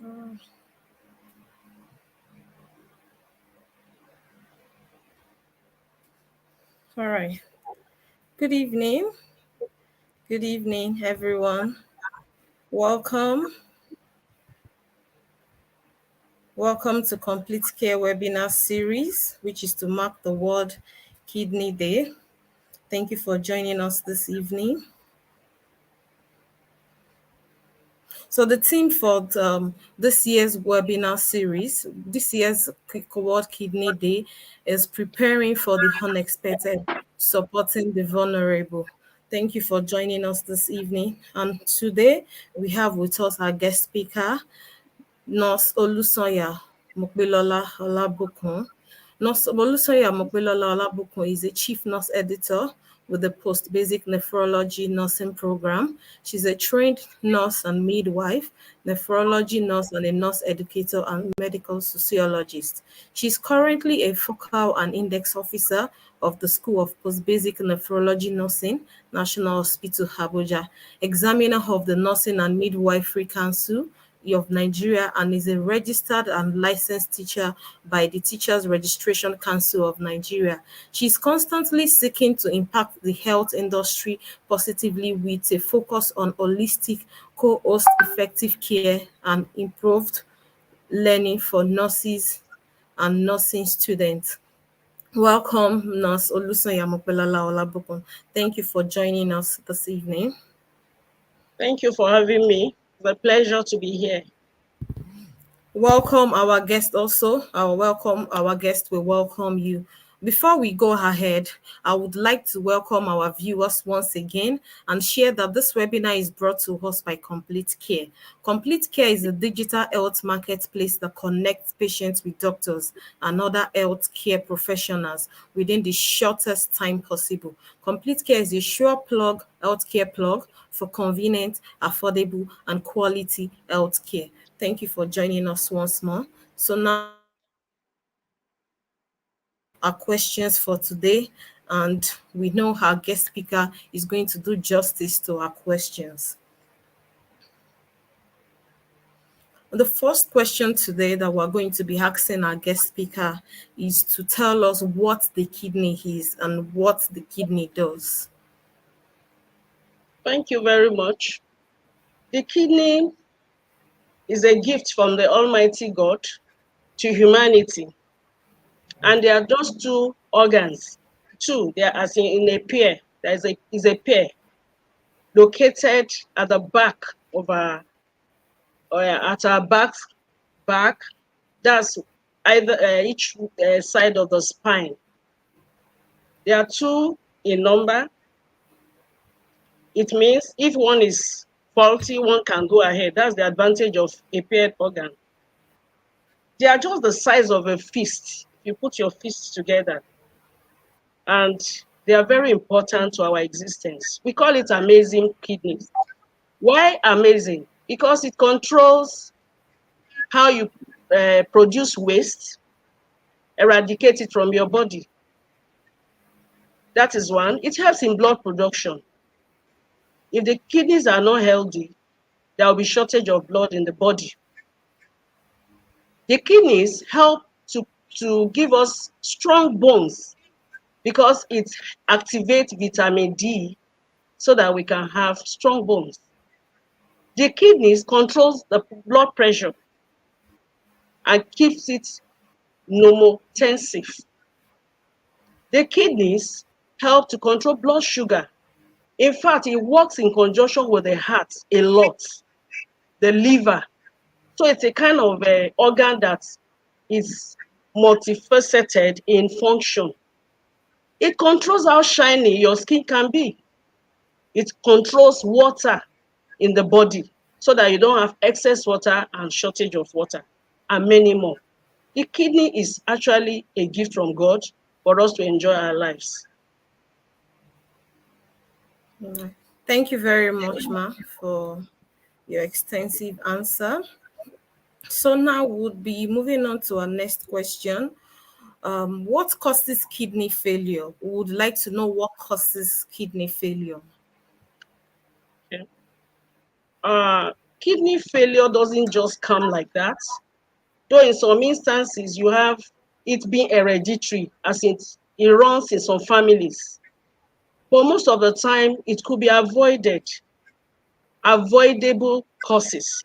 All right. Good evening. Good evening, everyone. Welcome. Welcome to Complete Care webinar series, which is to mark the World Kidney Day. Thank you for joining us this evening. So the theme for this year's webinar series, this year's World Kidney Day, is preparing for the unexpected, supporting the vulnerable. Thank you for joining us this evening. And today we have with us our guest speaker, Nurse Olusoya Mopelola Olabokun. Nurse Olusoya Mopelola Olabokun is a chief nurse editor with the Post-Basic Nephrology Nursing Program. She's a trained nurse and midwife, nephrology nurse, and a nurse educator and medical sociologist. She's currently a focal and index officer of the School of Post-Basic Nephrology Nursing, National Hospital, Abuja, examiner of the Nursing and Midwifery Council of Nigeria, and is a registered and licensed teacher by the Teachers Registration Council of Nigeria. She's constantly seeking to impact the health industry positively with a focus on holistic, co-host effective care and improved learning for nurses and nursing students. Welcome, Nurse Olusoya Mopelala Olabokun. Thank you for joining us this evening. Thank you for having me. It's a pleasure to be here. Welcome our guest also. Our guest will welcome you. Before we go ahead, I would like to welcome our viewers once again and share that this webinar is brought to us by KompleteCare. KompleteCare is a digital health marketplace that connects patients with doctors and other health care professionals within the shortest time possible. KompleteCare is a sure plug healthcare plug for convenient, affordable, and quality healthcare. Thank you for joining us once more. So now our questions for today, and we know our guest speaker is going to do justice to our questions. The first question today that we're going to be asking our guest speaker is to tell us what the kidney is and what the kidney does. Thank you very much. The kidney is a gift from the Almighty God to humanity. And there are just two organs. Two, they are as in a pair. There is a pair located at the back of our, or at our back. That's either each side of the spine. There are two in number. It means if one is faulty, one can go ahead. That's the advantage of a paired organ. They are just the size of a fist. You put your fists together. And they are very important to our existence. We call it amazing kidneys. Why amazing? Because it controls how you produce waste, eradicate it from your body. That is one. It helps in blood production. If the kidneys are not healthy, there will be shortage of blood in the body. The kidneys help to give us strong bones because it activates vitamin D so that we can have strong bones. The kidneys controls the blood pressure and keeps it normotensive. The kidneys help to control blood sugar. In fact, it works in conjunction with the heart a lot, the liver. So it's a kind of organ that is multifaceted in function. It controls how shiny your skin can be. It controls water in the body so that you don't have excess water and shortage of water, and many more. The kidney is actually a gift from God for us to enjoy our lives. Thank you very much, Ma, for your extensive answer. So now we'll be moving on to our next question. What causes kidney failure? We would like to know what causes kidney failure. Okay. Kidney failure doesn't just come like that, though in some instances you have it being hereditary, as it runs in some families. But most of the time, it could be avoidable causes.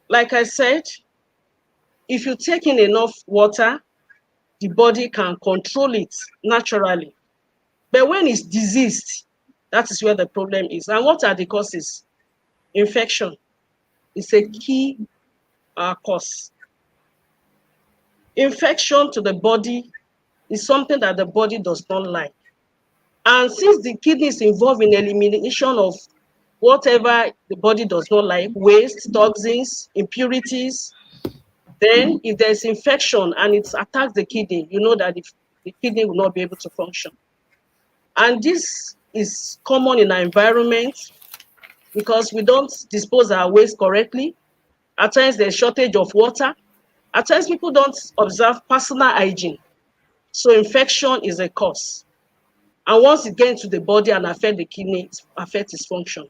Like I said, if you take in enough water, the body can control it naturally. But when it's diseased, that is where the problem is. And what are the causes? Infection is a key cause. Infection to the body is something that the body does not like. And since the kidney is involved in elimination of whatever the body does not like, waste, toxins, impurities, then if there's infection and it attacks the kidney, you know that the kidney will not be able to function. And this is common in our environment because we don't dispose our waste correctly. At times there's shortage of water. At times people don't observe personal hygiene. So infection is a cause. And once it gets into the body and affect the kidney, it affects its function.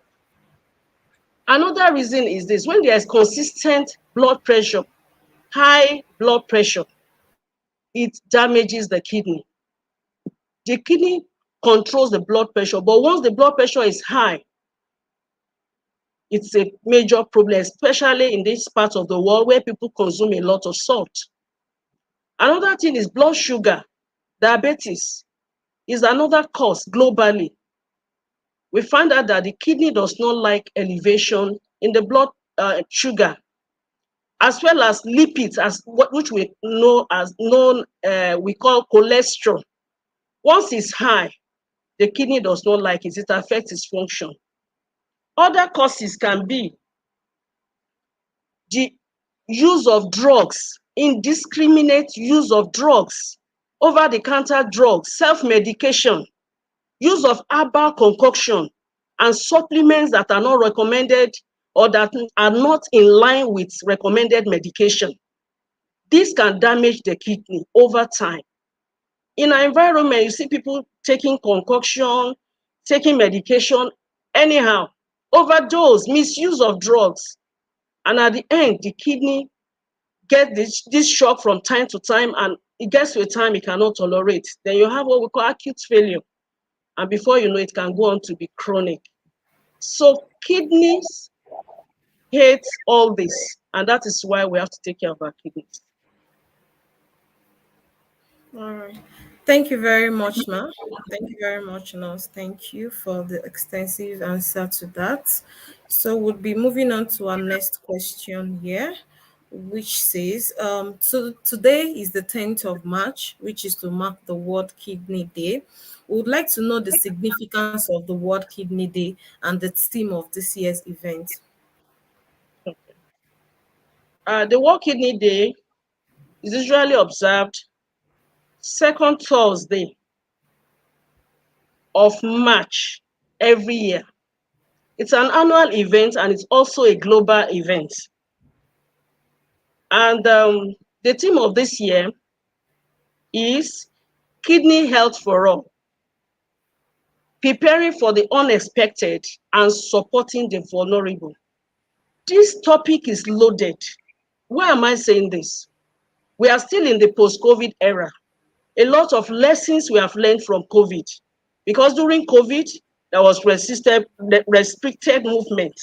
Another reason is this: when there is consistent blood pressure, high blood pressure, it damages the kidney. The kidney controls the blood pressure, but once the blood pressure is high, it's a major problem, especially in this part of the world where people consume a lot of salt. Another thing is blood sugar. Diabetes is another cause globally. We find out that the kidney does not like elevation in the blood sugar, as well as lipids, which we know as we call cholesterol. Once it's high, the kidney does not like it. It affects its function. Other causes can be the use of drugs, indiscriminate use of drugs, over-the-counter drugs, self-medication, use of herbal concoction, and supplements that are not recommended or that are not in line with recommended medication. This can damage the kidney over time. In our environment, you see people taking concoction, taking medication anyhow, overdose, misuse of drugs. And at the end, the kidney get this shock from time to time, and it gets to a time it cannot tolerate. Then you have what we call acute failure. And before you know it can go on to be chronic. So kidneys hate all this, and that is why we have to take care of our kidneys. All right. Thank you very much, Ma. Thank you very much, Nurse. Thank you for the extensive answer to that. So we'll be moving on to our next question here, which says, so today is the 10th of March, which is to mark the World Kidney Day. We would like to know the significance of the World Kidney Day and the theme of this year's event. The World Kidney Day is usually observed second Thursday of March every year. It's an annual event and it's also a global event. And the theme of this year is Kidney Health for All, preparing for the unexpected and supporting the vulnerable. This topic is loaded. Why am I saying this? We are still in the post-COVID era. A lot of lessons we have learned from COVID, because during COVID, there was restricted movement.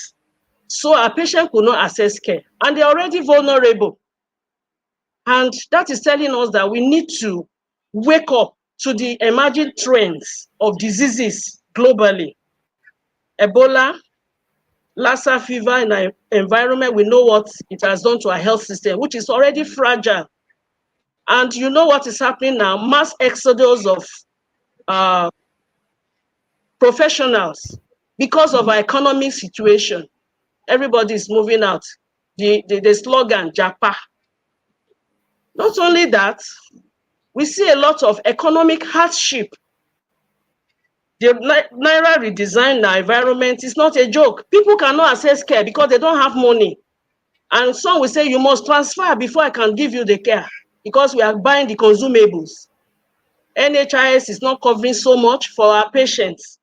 So our patients could not access care, and they're already vulnerable. And that is telling us that we need to wake up to the emerging trends of diseases globally. Ebola, Lassa fever in our environment, we know what it has done to our health system, which is already fragile. And you know what is happening now? Mass exodus of uh, professionals because of our economic situation. Everybody is moving out. The slogan, Japa. Not only that, we see a lot of economic hardship. The Naira redesign in our environment is not a joke. People cannot access care because they don't have money. And some will say, you must transfer before I can give you the care, because we are buying the consumables. NHIS is not covering so much for our patients.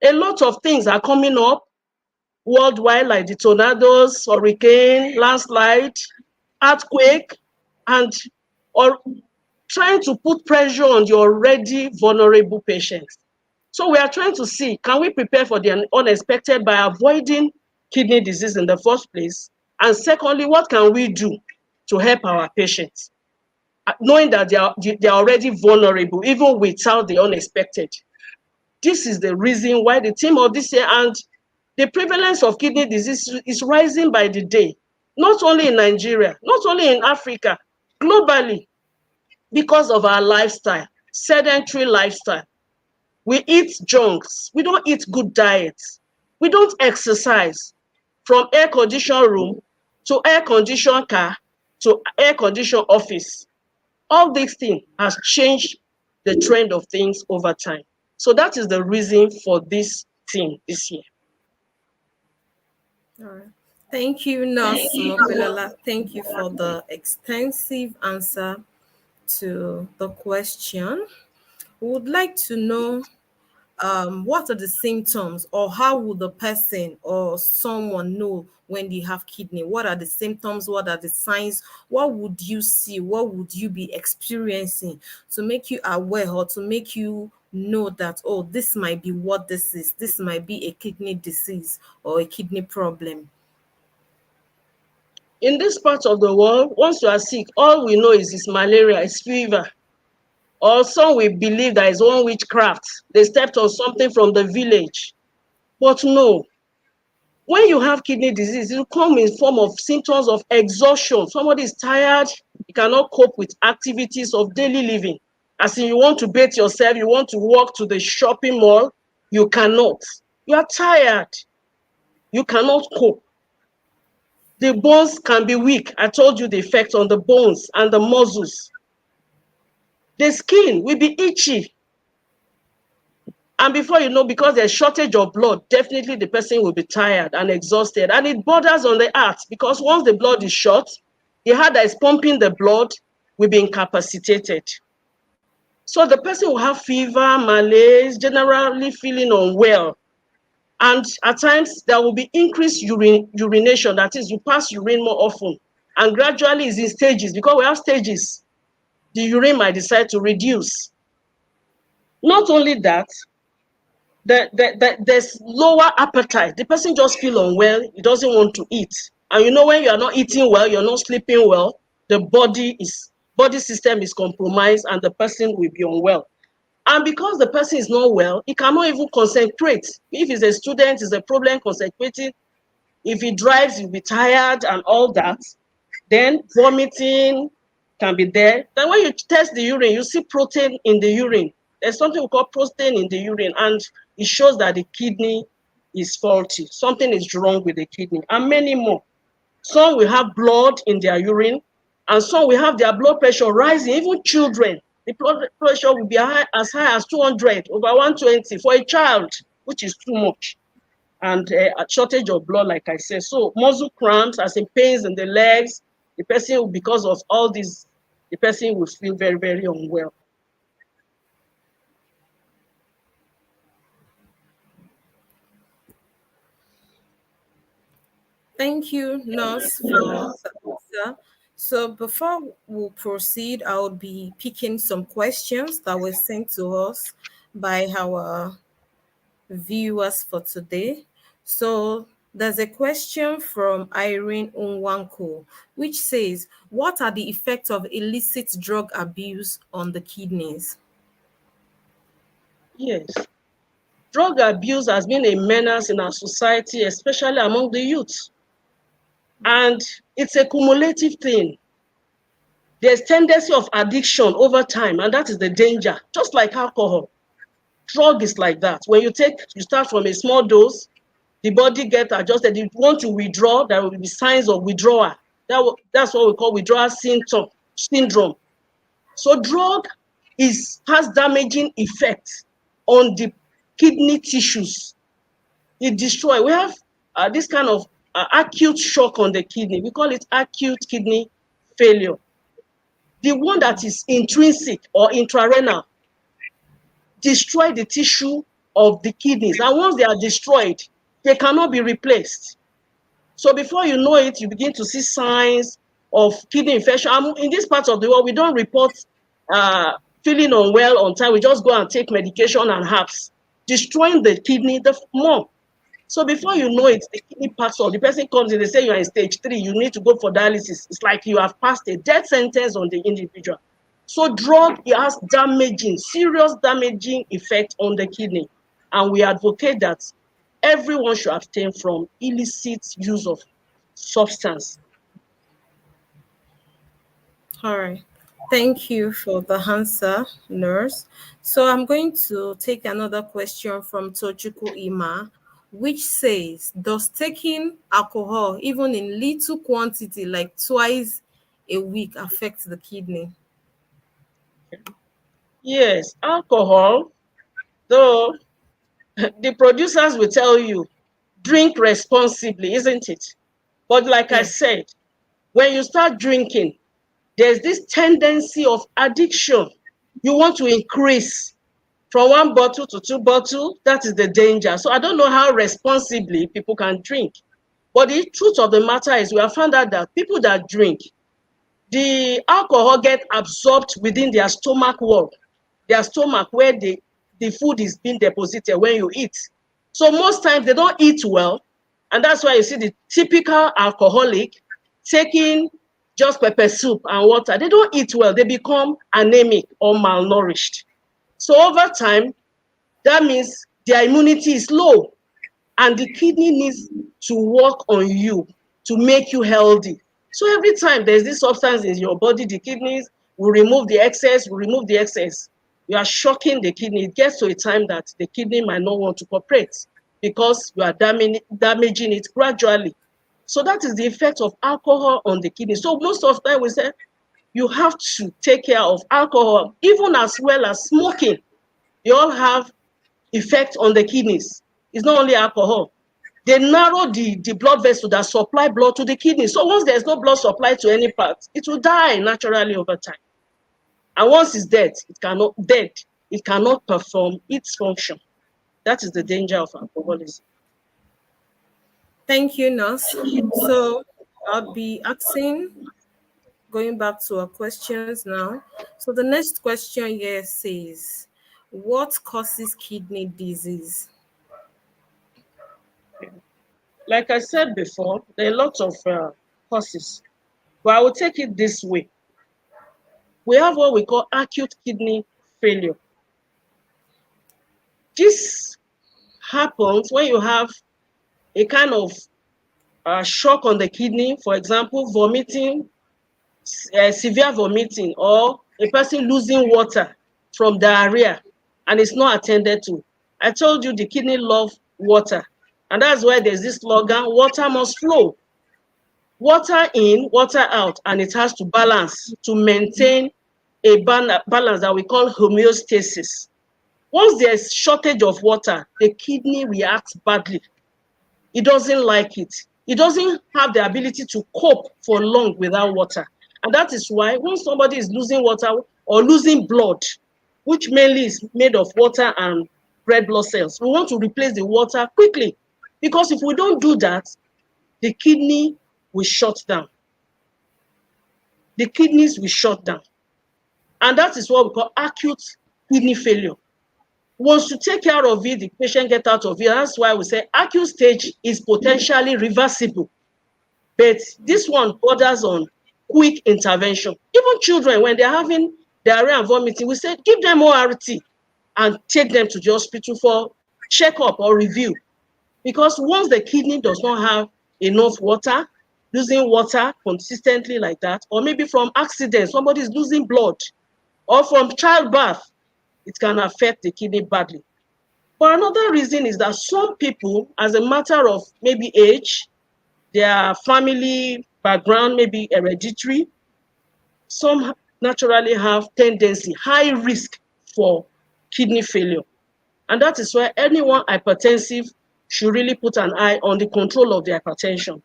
A lot of things are coming up worldwide, like the tornadoes, hurricane, landslide, earthquake, and or trying to put pressure on the already vulnerable patients. So we are trying to see, can we prepare for the unexpected by avoiding kidney disease in the first place? And secondly, what can we do to help our patients, knowing that they are already vulnerable, even without the unexpected? This is the reason why the theme of this year, and the prevalence of kidney disease is rising by the day, not only in Nigeria, not only in Africa, globally, because of our lifestyle, sedentary lifestyle. We eat junks. We don't eat good diets. We don't exercise. From air conditioned room to air conditioned car to air conditioned office. All these things has changed the trend of things over time. So that is the reason for this theme this year. All right. Thank you, Nurse Mopelola. Thank you for the extensive answer to the question. We would like to know what are the symptoms, or how would the person or someone know when they have kidney? What are the symptoms? What are the signs? What would you see? What would you be experiencing to make you aware, or to make you know that, oh, this might be what this is? This might be a kidney disease or a kidney problem. In this part of the world, once you are sick, all we know is malaria, is fever. Or some will believe that is one witchcraft. They stepped on something from the village. But no, when you have kidney disease, it will come in form of symptoms of exhaustion. Somebody is tired, you cannot cope with activities of daily living. As in, you want to bathe yourself, you want to walk to the shopping mall, you cannot. You are tired, you cannot cope. The bones can be weak. I told you the effect on the bones and the muscles. The skin will be itchy. And before you know, because there's shortage of blood, definitely the person will be tired and exhausted. And it borders on the heart, because once the blood is short, the heart that is pumping the blood will be incapacitated. So the person will have fever, malaise, generally feeling unwell. And at times, there will be increased urination. That is, you pass urine more often. And gradually it's in stages, because we have stages. The urine might decide to reduce. Not only that, there's lower appetite. The person just feel unwell. He doesn't want to eat. And you know, when you are not eating well, you're not sleeping well, the body system is compromised, and the person will be unwell. And because the person is not well, he cannot even concentrate. If he's a student, it's a problem concentrating. If he drives, he'll be tired and all that. Then vomiting can be there. Then when you test the urine, you see protein in the urine. There's something we call protein in the urine, and it shows that the kidney is faulty. Something is wrong with the kidney, and many more. Some will have blood in their urine, and some will have their blood pressure rising. Even children, the blood pressure will be as high as 200, over 120 for a child, which is too much. And a shortage of blood, like I said. So muscle cramps, as in pains in the legs, the person, because of all this, the person will feel very, very unwell. Thank you, Nurse, for the answer. So before we proceed, I'll be picking some questions that were sent to us by our viewers for today. So there's a question from Irene Unwanko, which says, what are the effects of illicit drug abuse on the kidneys? Yes. Drug abuse has been a menace in our society, especially among the youth. And it's a cumulative thing. There's tendency of addiction over time, and that is the danger. Just like alcohol, drug is like that. When you start from a small dose, the body gets adjusted. You want to withdraw, there will be signs of withdrawal. That's what we call withdrawal syndrome. So drug has damaging effects on the kidney tissues. It destroys. We have this kind of acute shock on the kidney. We call it acute kidney failure. The one that is intrinsic or intrarenal destroy the tissue of the kidneys. And once they are destroyed, they cannot be replaced. So before you know it, you begin to see signs of kidney infection. In this part of the world, we don't report uh, feeling unwell on time. We just go and take medication and herbs, destroying the kidney the more. So before you know it, the kidney packs off. The person comes in, they say you are in stage 3, you need to go for dialysis. It's like you have passed a death sentence on the individual. So drug, it has serious damaging effect on the kidney. And we advocate that everyone should abstain from illicit use of substance. All right. Thank you for the answer, nurse. So I'm going to take another question from Tojuku Ima, which says, does taking alcohol, even in little quantity, like twice a week, affect the kidney? Yes, alcohol, though the producers will tell you, drink responsibly, isn't it? But like I Yeah. said, when you start drinking, there's this tendency of addiction. You want to increase from 1 bottle to 2 bottles. That is the danger. So I don't know how responsibly people can drink. But the truth of the matter is we have found out that people that drink, the alcohol get absorbed within their stomach wall, their stomach where the food is being deposited when you eat. So most times they don't eat well, and that's why you see the typical alcoholic taking just pepper soup and water. They don't eat well, they become anemic or malnourished. So over time, that means their immunity is low, and the kidney needs to work on you to make you healthy. So every time there's this substance in your body, the kidneys will remove the excess, You are shocking the kidney. It gets to a time that the kidney might not want to cooperate because you are damaging it gradually. So that is the effect of alcohol on the kidney. So most of the time we say you have to take care of alcohol, even as well as smoking. They all have effect on the kidneys. It's not only alcohol. They narrow the blood vessel that supply blood to the kidney. So once there's no blood supply to any part, it will die naturally over time. And once it's it cannot perform its function. That is the danger of alcoholism. Thank you, nurse. So I'll be going back to our questions now. So the next question here says, what causes kidney disease? Like I said before, there are lots of causes, but I will take it this way. We have what we call acute kidney failure. This happens when you have a kind of shock on the kidney, for example, vomiting, severe vomiting, or a person losing water from diarrhea and it's not attended to. I told you the kidney love water, and that's why there's this slogan, water must flow. Water in, water out, and it has to balance to maintain a balance that we call homeostasis. Once there's shortage of water, the kidney reacts badly. It doesn't like it. It doesn't have the ability to cope for long without water. And that is why when somebody is losing water or losing blood, which mainly is made of water and red blood cells, we want to replace the water quickly. Because if we don't do that, the kidney will shut down. The kidneys will shut down. And that is what we call acute kidney failure. Once you take care of it, the patient gets out of it. That's why we say acute stage is potentially reversible. But this one borders on quick intervention. Even children, when they're having diarrhea and vomiting, we say give them ORT and take them to the hospital for checkup or review. Because once the kidney does not have enough water, losing water consistently like that, or maybe from accident, somebody is losing blood, or from childbirth, it can affect the kidney badly. But another reason is that some people, as a matter of maybe age, their family background, maybe hereditary, some naturally have tendency, high risk for kidney failure. And that is why anyone hypertensive should really put an eye on the control of the hypertension.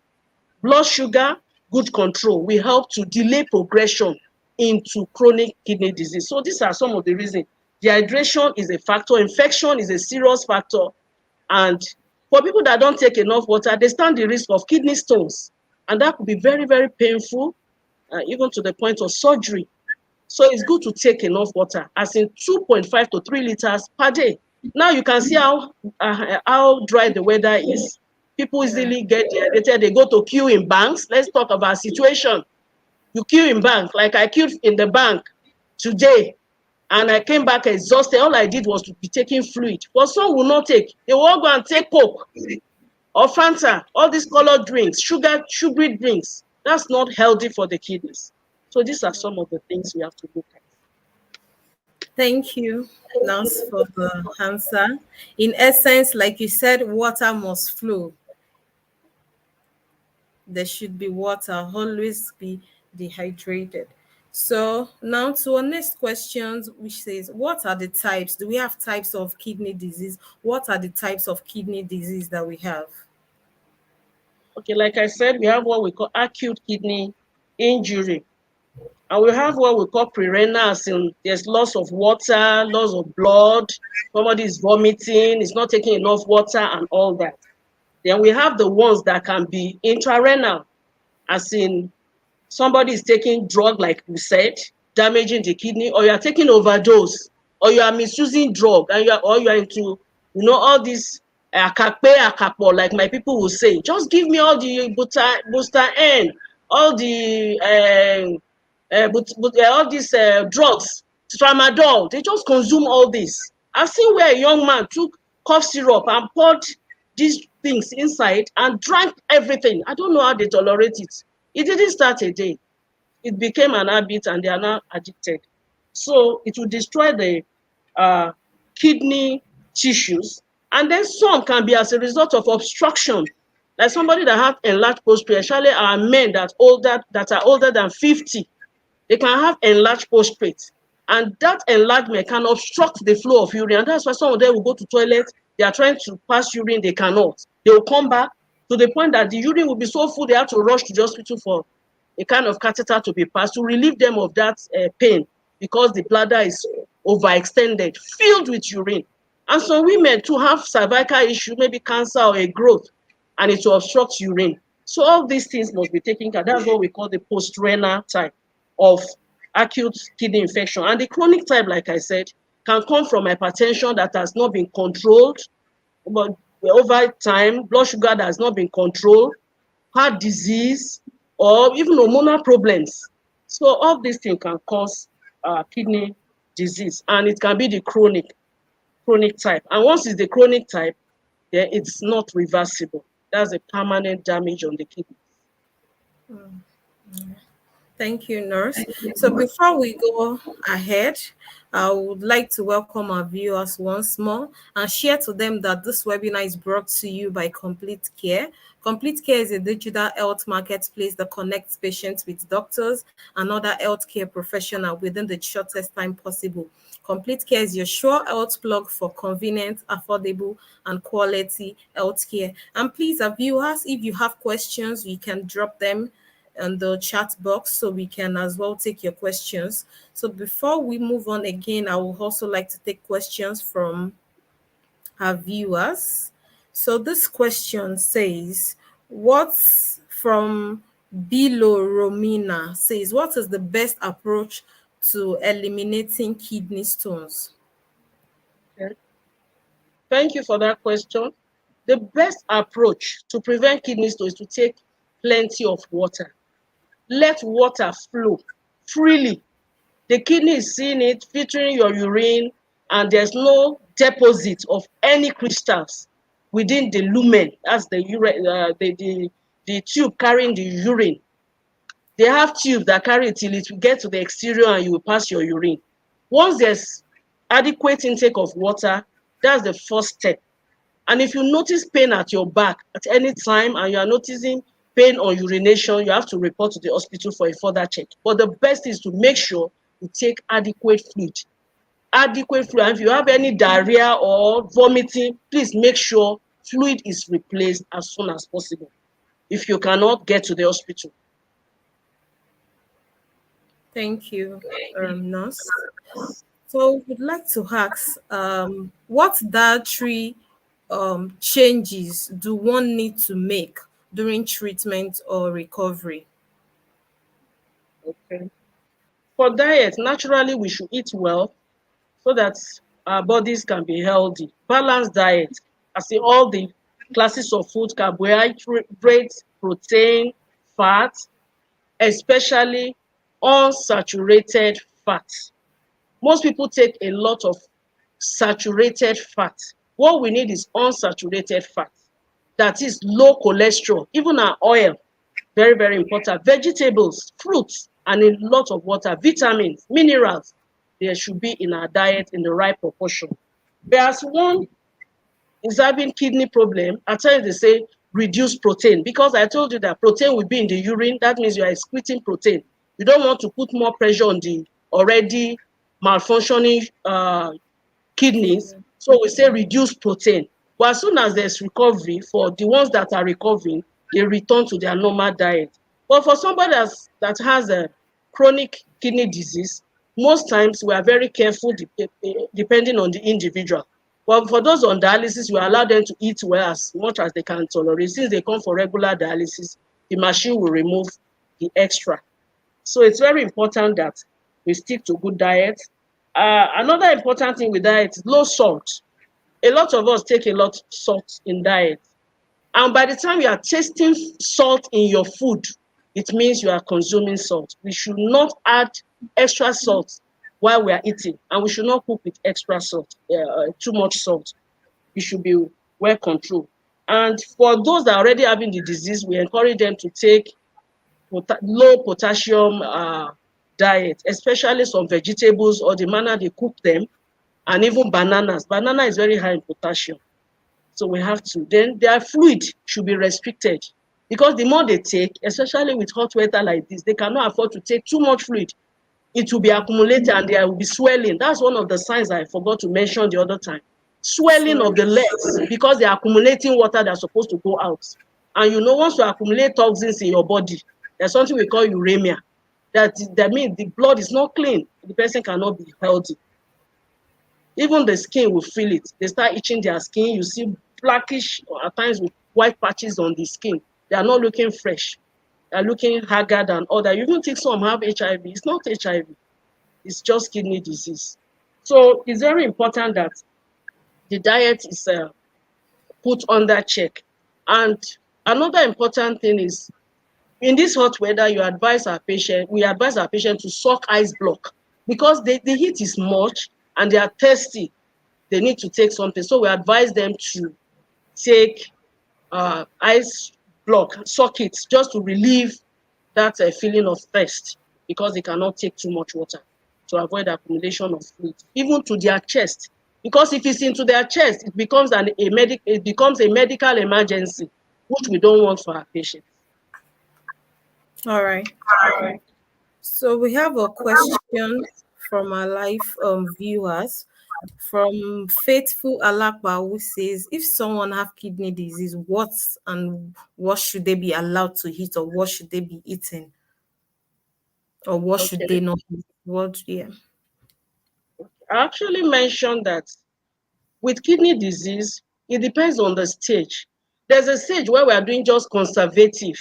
Blood sugar, good control will help to delay progression into chronic kidney disease. So these are some of the reasons. Dehydration is a factor, infection is a serious factor, and For people that don't take enough water, they stand the risk of kidney stones, and that could be very, very painful, even to the point of surgery. So it's good to take enough water, as in 2.5 to 3 liters per day. Now you can see how dry the weather is. People Yeah. easily get dehydrated. They go to queue in banks. Let's talk about situation. You queue in bank, like I queued in the bank today, and I came back exhausted. All I did was to be taking fluid. But some will not take. They will all go and take Coke or Fanta, all these colored drinks, sugary drinks. That's not healthy for the kidneys. So these are some of the things we have to look at. Thank you, Nance, for the answer. In essence, like you said, water must flow. There should be water, always be dehydrated. So now to our next questions, which says, what are the types? Do we have types of kidney disease? What are the types of kidney disease that we have? Okay, like I said, we have what we call acute kidney injury. And we have what we call pre-renal, as in there's loss of water, loss of blood, somebody is vomiting, is not taking enough water and all that. Then we have the ones that can be intrarenal, as in somebody is taking drug, like we said, damaging the kidney, or you are taking overdose, or you are misusing drug, and you are into, all this akape akapo, like my people will say. Just give me all the booster N, all the all these drugs, tramadol. They just consume all this. I've seen where a young man took cough syrup and poured these things inside and drank everything. I don't know how they tolerate it. It didn't start a day. It became an habit, and they are now addicted. So it will destroy the uh, kidney tissues. And then some can be as a result of obstruction. Like somebody that has enlarged prostate, especially our men that are older than 50, they can have enlarged prostate. And that enlargement can obstruct the flow of urine. And that's why some of them will go to toilet, they are trying to pass urine, they cannot. They will come back to the point that the urine will be so full, they have to rush to the hospital for a kind of catheter to be passed to relieve them of that pain, because the bladder is overextended, filled with urine. And some women too have cervical issue, maybe cancer or a growth, and it will obstruct urine. So all these things must be taken care of. That's what we call the post-renal type of acute kidney infection. And the chronic type, like I said, can come from hypertension that has not been controlled, but over time, blood sugar that has not been controlled, heart disease, or even hormonal problems. So all these things can cause kidney disease, and it can be the chronic type. And once it's the chronic type, then it's not reversible. That's a permanent damage on the kidney. Thank you, Nurse. So before we go ahead, I would like to welcome our viewers once more and share to them that this webinar is brought to you by Complete Care. Complete Care is a digital health marketplace that connects patients with doctors and other healthcare professionals within the shortest time possible. Complete Care is your sure health plug for convenient, affordable, and quality healthcare. And please, our viewers, if you have questions, you can drop them in the chat box so we can as well take your questions. So before we move on again, I would also like to take questions from our viewers. So this question says, what's from Bilo Romina says, what is the best approach to eliminating kidney stones? Okay. Thank you for that question. The best approach to prevent kidney stones is to take plenty of water. Let water flow freely. The kidney is seeing it, filtering your urine, and there's no deposit of any crystals within the lumen. That's the tube carrying the urine. They have tubes that carry it till it will get to the exterior and you will pass your urine. Once there's adequate intake of water, that's the first step. And if you notice pain at your back at any time and you are noticing pain on urination, you have to report to the hospital for a further check. But the best is to make sure you take adequate fluid. Adequate fluid. And if you have any diarrhea or vomiting, please make sure fluid is replaced as soon as possible if you cannot get to the hospital. Thank you, Nurse. So we'd like to ask, what dietary changes do one need to make during treatment or recovery? Okay. For diet, naturally we should eat well so that our bodies can be healthy. Balanced diet, as in all the classes of food, carbohydrates, protein, fat, especially unsaturated fat. Most people take a lot of saturated fat. What we need is unsaturated fat. That is low cholesterol, even our oil, very, very important. Vegetables, fruits, and a lot of water, vitamins, minerals, there should be in our diet in the right proportion. Whereas one is having kidney problem, at times they say reduce protein because I told you that protein will be in the urine. That means you are excreting protein. You don't want to put more pressure on the already malfunctioning kidneys. Kidney. So we say reduce protein. But as soon as there's recovery, for the ones that are recovering, they return to their normal diet. But for somebody that has a chronic kidney disease, most times we are very careful depending on the individual. But for those on dialysis, we allow them to eat well as much as they can tolerate. Since they come for regular dialysis, the machine will remove the extra. So it's very important that we stick to good diet. Another important thing with diet is low salt. A lot of us take a lot of salt in diet. And by the time you are tasting salt in your food, it means you are consuming salt. We should not add extra salt while we are eating. And we should not cook with extra salt, too much salt. We should be well controlled. And for those that are already having the disease, we encourage them to take low potassium diet, especially some vegetables or the manner they cook them, and even bananas. Banana is very high in potassium. So we have to. Then their fluid should be restricted because the more they take, especially with hot weather like this, they cannot afford to take too much fluid. It will be accumulated and there will be swelling. That's one of the signs I forgot to mention the other time. Swelling of Swelling. the legs because they are accumulating water that's supposed to go out. And you know, once you accumulate toxins in your body, there's something we call uremia. That means the blood is not clean. The person cannot be healthy. Even the skin will feel it. They start itching their skin. You see blackish or at times with white patches on the skin. They are not looking fresh. They are looking haggard and all that. You even think some have HIV. It's not HIV. It's just kidney disease. So it's very important that the diet is put under check. And another important thing is in this hot weather, we advise our patient to suck ice block because the heat is much and they are thirsty. They need to take something. So we advise them to take ice block, suck it just to relieve that feeling of thirst because they cannot take too much water to avoid accumulation of fluid, even to their chest. Because if it's into their chest, it becomes a medical emergency, which we don't want for our patients. All right. So we have a question from our live viewers from Faithful Alakba who says, if someone have kidney disease, what should they be allowed to eat or what should they be eating or what should Okay. they not eat? What, yeah. I actually mentioned that with kidney disease, it depends on the stage. There's a stage where we are doing just conservative,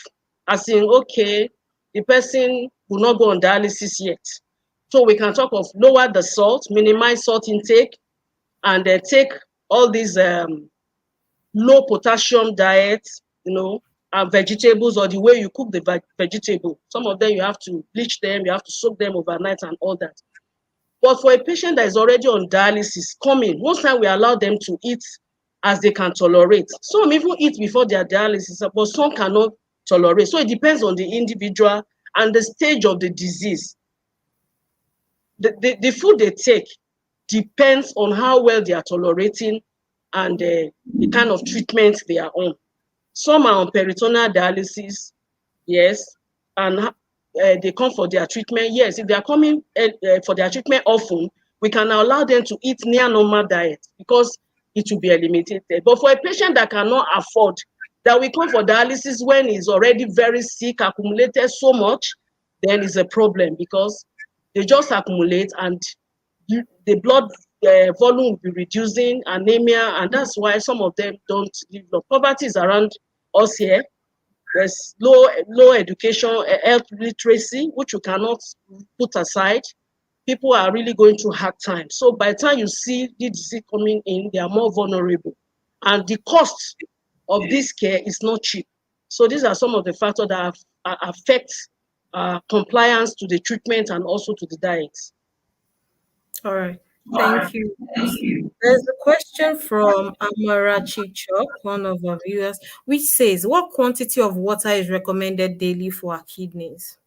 as in, okay, the person will not go on dialysis yet. So we can talk of lower the salt, minimize salt intake, and take all these low potassium diets, and vegetables or the way you cook the vegetable. Some of them you have to bleach them, you have to soak them overnight and all that. But for a patient that is already on dialysis coming, most time we allow them to eat as they can tolerate. Some even eat before their dialysis, but some cannot tolerate. So it depends on the individual and the stage of the disease. The food they take depends on how well they are tolerating and the kind of treatment they are on. Some are on peritoneal dialysis, yes, and they come for their treatment. Yes, if they are coming for their treatment often, we can allow them to eat near normal diet because it will be eliminated. But for a patient that cannot afford, that we come for dialysis when he's already very sick, accumulated so much, then it's a problem because they just accumulate and the blood volume will be reducing, anemia, and that's why some of them don't live long. Poverty is around us here. There's low education, health literacy, which you cannot put aside. People are really going through hard times. So by the time you see the disease coming in, they are more vulnerable. And the cost of this care is not cheap. So these are some of the factors that affect compliance to the treatment and also to the diet. All right. Thank you. There's a question from Amarachi Chok, one of our viewers, which says, what quantity of water is recommended daily for our kidneys?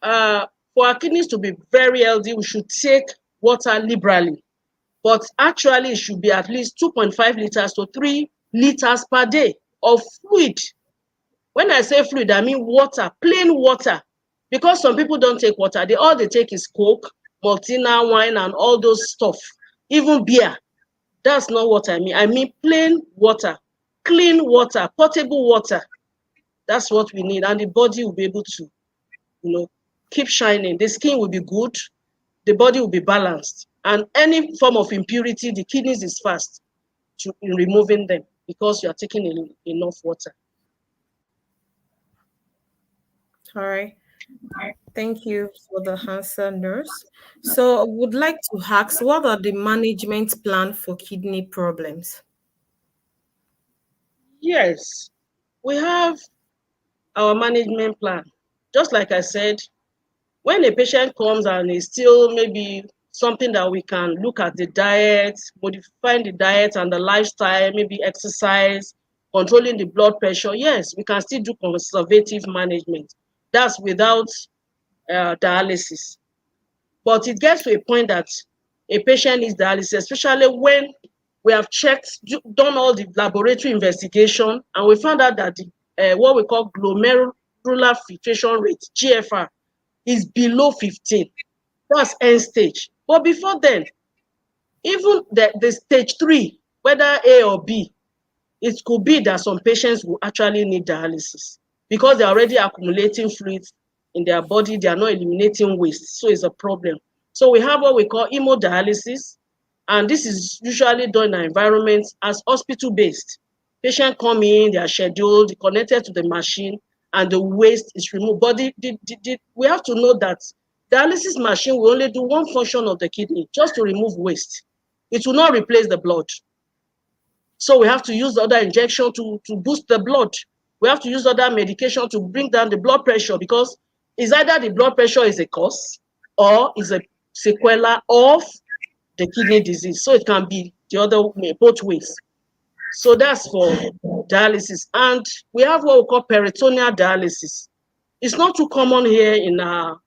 For our kidneys to be very healthy, we should take water liberally. But actually, it should be at least 2.5 liters to 3 liters per day of fluid. When I say fluid, I mean water, plain water. Because some people don't take water. All they take is Coke, Maltina, wine, and all those stuff. Even beer. That's not what I mean. I mean plain water, clean water, potable water. That's what we need. And the body will be able to, keep shining. The skin will be good. The body will be balanced. And any form of impurity, the kidneys is fast in removing them because you are taking enough water. All right. Thank you for the answer, nurse. So I would like to ask, what are the management plan for kidney problems? Yes, we have our management plan. Just like I said, when a patient comes and is still maybe something that we can look at the diet, modifying the diet and the lifestyle, maybe exercise, controlling the blood pressure, yes, we can still do conservative management. That's without dialysis. But it gets to a point that a patient needs dialysis, especially when we have done all the laboratory investigation, and we found out that what we call glomerular filtration rate, GFR, is below 15. That's end stage. But before then, even the stage 3, whether A or B, it could be that some patients will actually need dialysis because they're already accumulating fluids in their body. They are not eliminating waste. So it's a problem. So we have what we call hemodialysis. And this is usually done in an environment as hospital-based. Patients come in, they are scheduled, connected to the machine, and the waste is removed. But we have to know that dialysis machine will only do one function of the kidney, just to remove waste. It will not replace the blood. So we have to use other injection to boost the blood. We have to use other medication to bring down the blood pressure because it's either the blood pressure is a cause or is a sequela of the kidney disease. So it can be the other way, both ways. So that's for dialysis. And we have what we call peritoneal dialysis. It's not too common here in our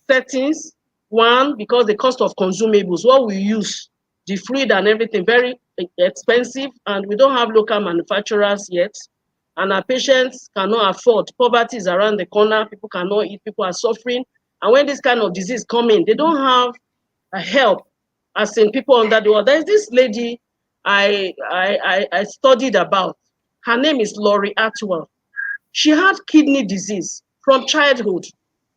settings. One, because the cost of consumables, what we use, the fluid and everything, very expensive, and we don't have local manufacturers yet. And our patients cannot afford. Poverty is around the corner. People cannot eat. People are suffering. And when this kind of disease come in, they don't have a help. As in people under the world. There's this lady I studied about. Her name is Laurie Atwell. She had kidney disease from childhood,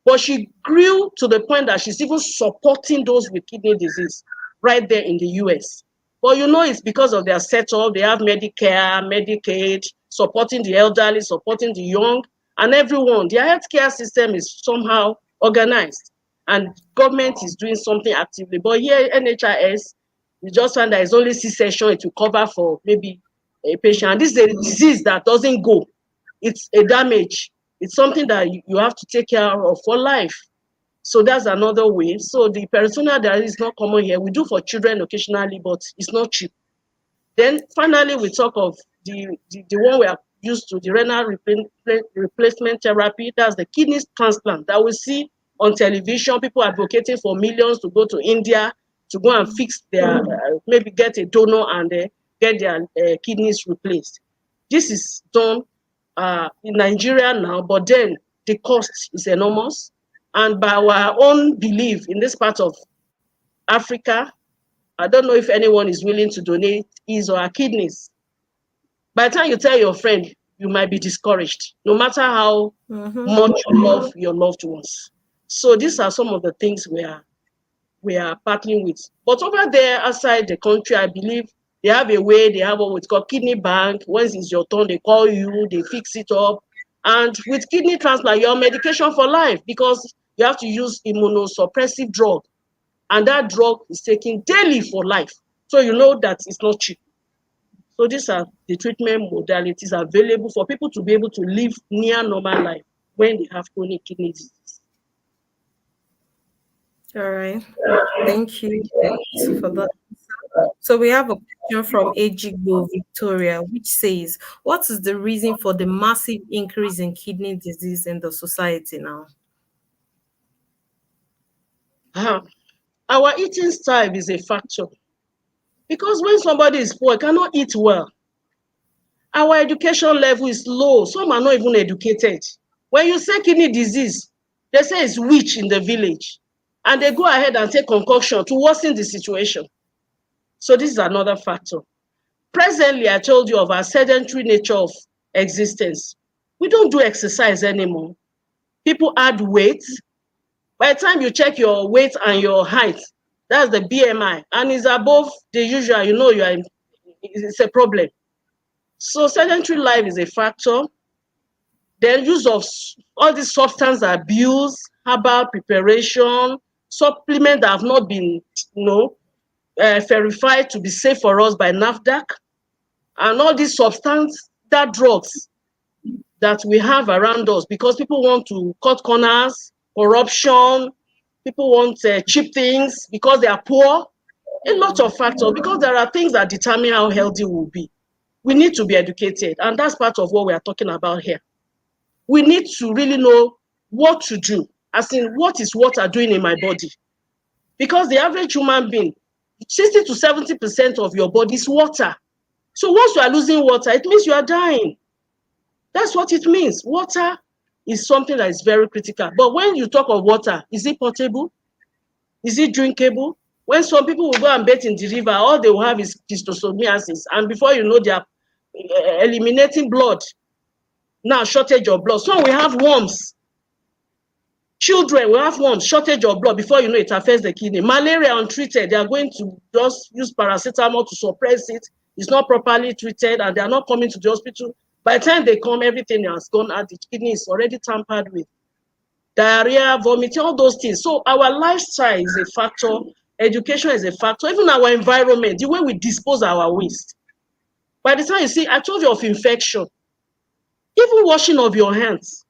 but she grew to the point that she's even supporting those with kidney disease right there in the US. But it's because of their setup. They have Medicare, Medicaid, supporting the elderly, supporting the young, and everyone. Their healthcare system is somehow organized, and government is doing something actively. But here, NHIS, we just find that it's only C-section it will cover for maybe a patient. And this is a disease that doesn't go. It's a damage. It's something that you have to take care of for life. So that's another way. So the peritoneal dialysis is not common here. We do for children occasionally, but it's not cheap. Then finally, we talk of the one we are used to, the renal replacement therapy. That's the kidney transplant that we see on television. People advocating for millions to go to India to go and fix their, maybe get a donor and get their kidneys replaced. This is done in Nigeria now, but then the cost is enormous. And by our own belief in this part of Africa, I don't know if anyone is willing to donate his or her kidneys. By the time you tell your friend, you might be discouraged, no matter how much you love your loved ones. So these are some of the things we are we are battling with. But over there outside the country, I believe they have a way, they have what's called kidney bank. Once it's your turn, they call you, they fix it up. And with kidney transplant, you're on medication for life because you have to use immunosuppressive drug. And that drug is taken daily for life. So you know that it's not cheap. So these are the treatment modalities available for people to be able to live near normal life when they have chronic kidney disease. All right. Thank you for that. So we have a question from Ejigbo Victoria, which says, "What is the reason for the massive increase in kidney disease in the society now?" Our eating style is a factor because when somebody is poor, cannot eat well. Our education level is low. Some are not even educated. When you say kidney disease, they say it's witch in the village. And they go ahead and take concoction to worsen the situation. So this is another factor. Presently, I told you of our sedentary nature of existence. We don't do exercise anymore. People add weight. By the time you check your weight and your height, that's the BMI, and it's above the usual, you know it's a problem. So sedentary life is a factor. The use of all these substance abuse, herbal preparation, supplement that have not been, verified to be safe for us by NAFDAC, and all these substance, that drugs that we have around us because people want to cut corners, corruption, people want cheap things because they are poor. A lot of factors because there are things that determine how healthy we'll be. We need to be educated, and that's part of what we are talking about here. We need to really know what to do, as in what is water doing in my body. Because the average human being, 60 to 70% of your body is water. So once you are losing water, it means you are dying. That's what it means. Water is something that is very critical. But when you talk of water, is it potable? Is it drinkable? When some people will go and bathe in the river, all they will have is schistosomiasis. And before you know, they are eliminating blood. Now, shortage of blood. Some will have worms. Children will have worms, shortage of blood. Before you know, it affects the kidney. Malaria untreated, they are going to just use paracetamol to suppress it. It's not properly treated, and they are not coming to the hospital. By the time they come, everything has gone out. The kidney is already tampered with. Diarrhea, vomiting, all those things. So our lifestyle is a factor. Education is a factor. Even our environment, the way we dispose our waste. By the time you see, I told you of infection. Even washing of your hands,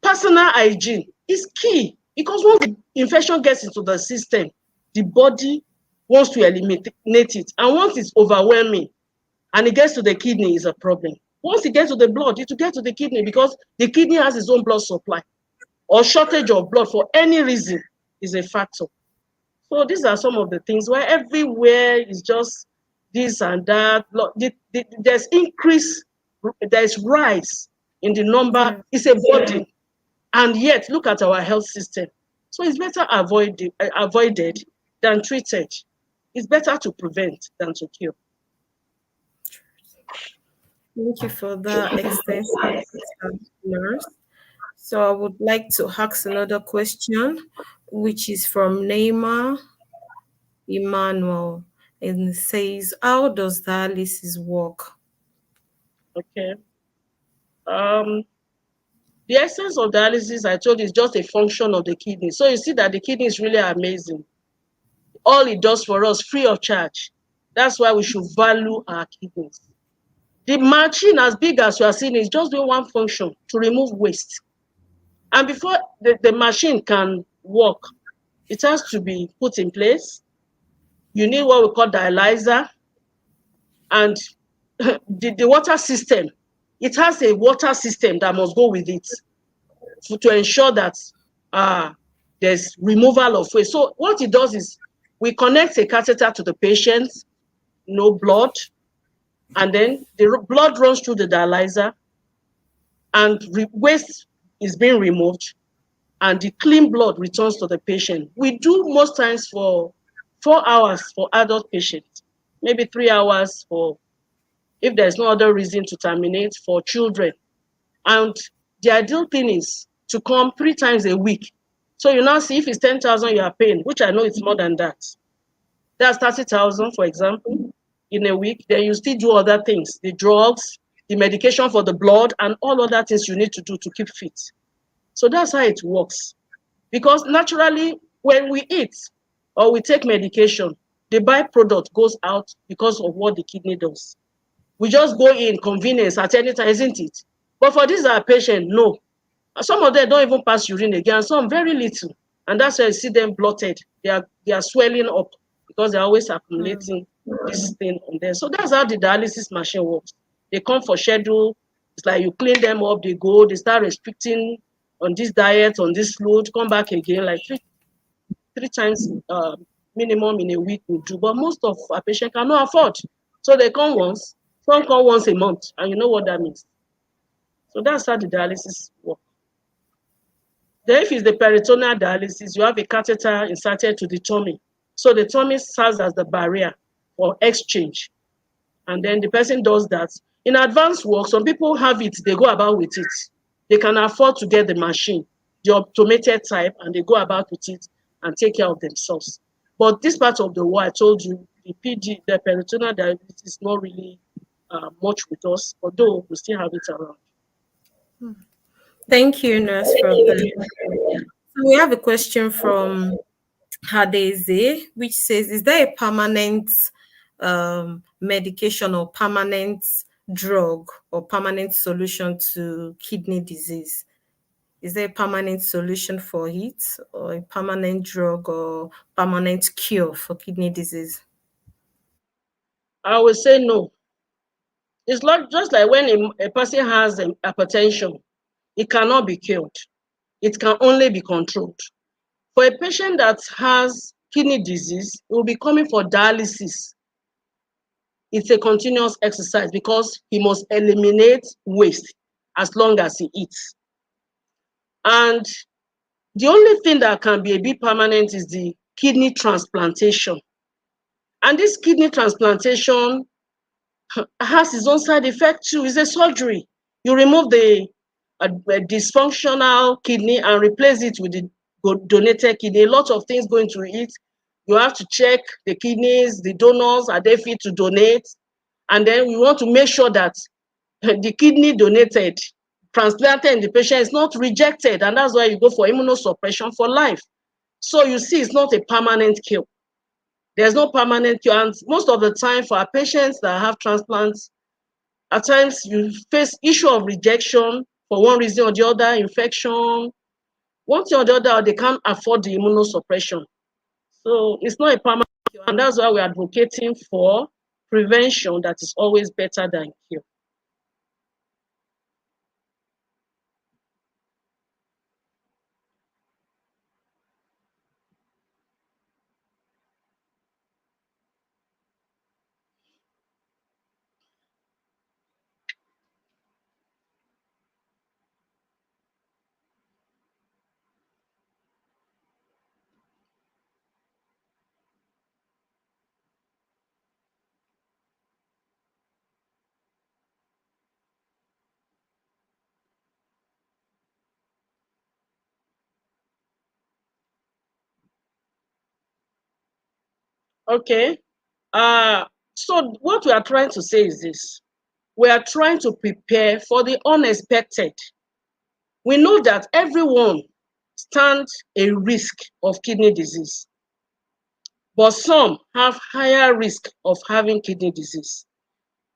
personal hygiene is key because once the infection gets into the system, the body wants to eliminate it. And once it's overwhelming and it gets to the kidney, is a problem. Once it gets to the blood, it will get to the kidney because the kidney has its own blood supply, or shortage of blood for any reason is a factor. So these are some of the things where everywhere is just this and that. There's increase, there's rise in the number. Yeah. It's a burden. And yet, look at our health system. So it's better avoided than treated. It's better to prevent than to cure. Thank you for that extensive answer, nurse. So I would like to ask another question, which is from Neymar Emmanuel, and it says, "How does dialysis work?" Okay. Um, the essence of dialysis, I told you, is just a function of the kidney. So you see that the kidney is really amazing. All it does for us, free of charge. That's why we should value our kidneys. The machine, as big as you are seeing, is just doing one function, to remove waste. And before the machine can work, it has to be put in place. You need what we call dialyzer, and the water system. It has a water system that must go with it to ensure that there's removal of waste. So what it does is we connect a catheter to the patient, no blood, and then the blood runs through the dialyzer, and waste is being removed, and the clean blood returns to the patient. We do most times for 4 hours for adult patients, maybe 3 hours for, if there's no other reason to terminate, for children. And the ideal thing is to come 3 times a week So you now see if it's 10,000 you are paying, which I know it's more than that. That's 30,000, for example, in a week. Then you still do other things, the drugs, the medication for the blood, and all other things you need to do to keep fit. So that's how it works. Because naturally, when we eat or we take medication, the byproduct goes out because of what the kidney does. We just go in convenience at any time, isn't it? But for these our patient, no. Some of them don't even pass urine again, some very little. And that's why you see them bloated. They are swelling up because they're always Mm. accumulating this thing on them. So that's how the dialysis machine works. They come for schedule. It's like you clean them up, they go, they start restricting on this diet, on this fluid, come back again like three times minimum in a week will do. But most of our patients cannot afford. So they come once, some come once a month, and you know what that means. So that's how the dialysis works. Then if it's the peritoneal dialysis, you have a catheter inserted to the tummy. So the tummy serves as the barrier for exchange. And then the person does that. In advanced work, some people have it, they go about with it. They can afford to get the machine, the automated type, and they go about with it and take care of themselves. But this part of the world, I told you, the PD, the peritoneal dialysis is not really much with us, although we still have it around. Thank you, nurse, for that. So we have a question from Hadeze, which says, is there a permanent medication or permanent drug or permanent solution to kidney disease? Is there a permanent solution for it, or a permanent drug or permanent cure for kidney disease? I will say no. It's not just like when a person has hypertension, it cannot be cured. It can only be controlled. For a patient that has kidney disease, it will be coming for dialysis. It's a continuous exercise because he must eliminate waste as long as he eats. And the only thing that can be a bit permanent is the kidney transplantation. And this kidney transplantation has its own side effect too. It's a surgery. You remove the dysfunctional kidney and replace it with the donated kidney. A lot of things go into it. You have to check the kidneys, the donors, are they fit to donate? And then we want to make sure that the kidney donated, transplanted in the patient is not rejected. And that's why you go for immunosuppression for life. So you see, it's not a permanent cure. There's no permanent cure. And most of the time for our patients that have transplants, at times you face issue of rejection for one reason or the other, infection, one thing or the other, or they can't afford the immunosuppression. So it's not a permanent cure, and that's why we're advocating for prevention that is always better than cure. Okay. So what we are trying to say is this. We are trying to prepare for the unexpected. We know that everyone stands a risk of kidney disease, but some have higher risk of having kidney disease.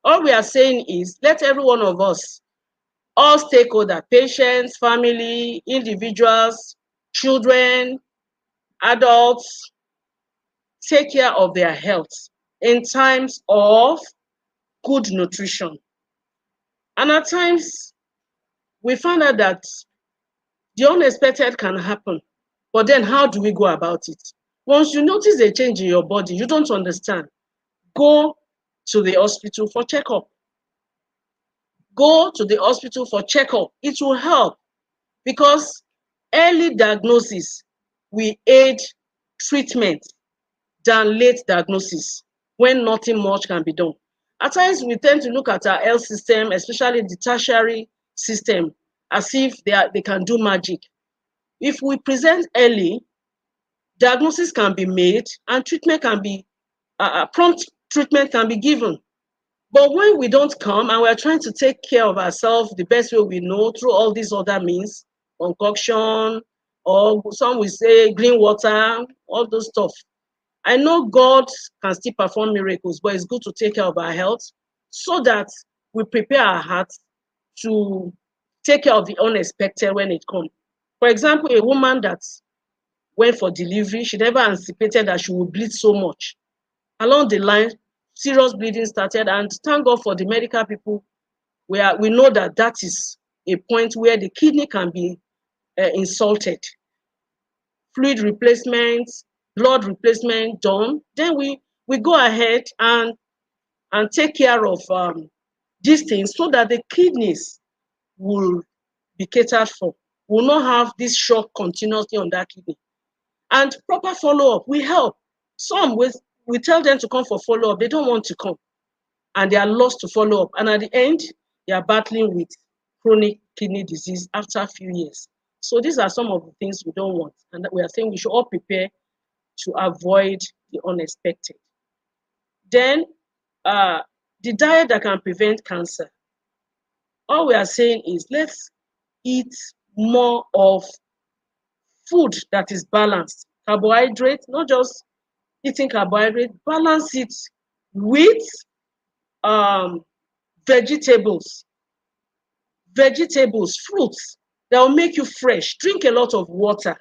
All we are saying is let every one of us, all stakeholders, patients, family, individuals, children, adults, take care of their health in times of good nutrition. And at times, we find out that the unexpected can happen. But then how do we go about it? Once you notice a change in your body, you don't understand, go to the hospital for checkup. Go to the hospital for checkup. It will help because early diagnosis will aid treatment than late diagnosis when nothing much can be done. At times, we tend to look at our health system, especially the tertiary system, as if they can do magic. If we present early, diagnosis can be made and treatment can be prompt treatment can be given. But when we don't come and we're trying to take care of ourselves the best way we know through all these other means, concoction, or some will say green water, all those stuff. I know God can still perform miracles, but it's good to take care of our health so that we prepare our hearts to take care of the unexpected when it comes. For example, a woman that went for delivery, she never anticipated that she would bleed so much. Along the line, serious bleeding started, and thank God for the medical people. We know that that is a point where the kidney can be insulted. Fluid replacement, blood replacement done. Then we go ahead and take care of these things so that the kidneys will be catered for. Will not have this shock continuously on that kidney. And proper follow-up will help. Some we tell them to come for follow-up, they don't want to come. And they are lost to follow up. And at the end, they are battling with chronic kidney disease after a few years. So these are some of the things we don't want. And we are saying we should all prepare to avoid the unexpected. Then, the diet that can prevent cancer. All we are saying is let's eat more of food that is balanced. Carbohydrate, not just eating carbohydrate, balance it with um, vegetables, fruits that will make you fresh. Drink a lot of water.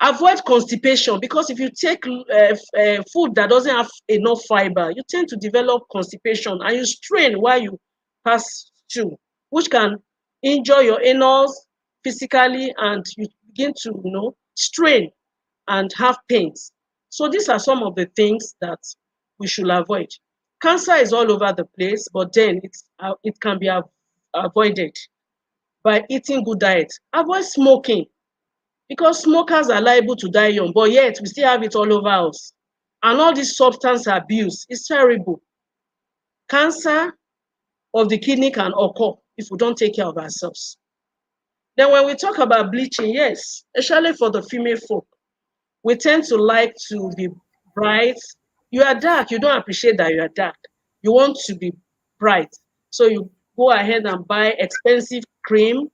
Avoid constipation because if you take food that doesn't have enough fiber, you tend to develop constipation and you strain while you pass through, which can injure your anus physically and you begin to, strain and have pains. So these are some of the things that we should avoid. Cancer is all over the place, but then it can be avoided by eating good diet. Avoid smoking because smokers are liable to die young, but yet we still have it all over us. And all this substance abuse is terrible. Cancer of the kidney can occur if we don't take care of ourselves. Then when we talk about bleaching, yes, especially for the female folk, we tend to like to be bright. You are dark, you don't appreciate that you are dark. You want to be bright. So you go ahead and buy expensive cream,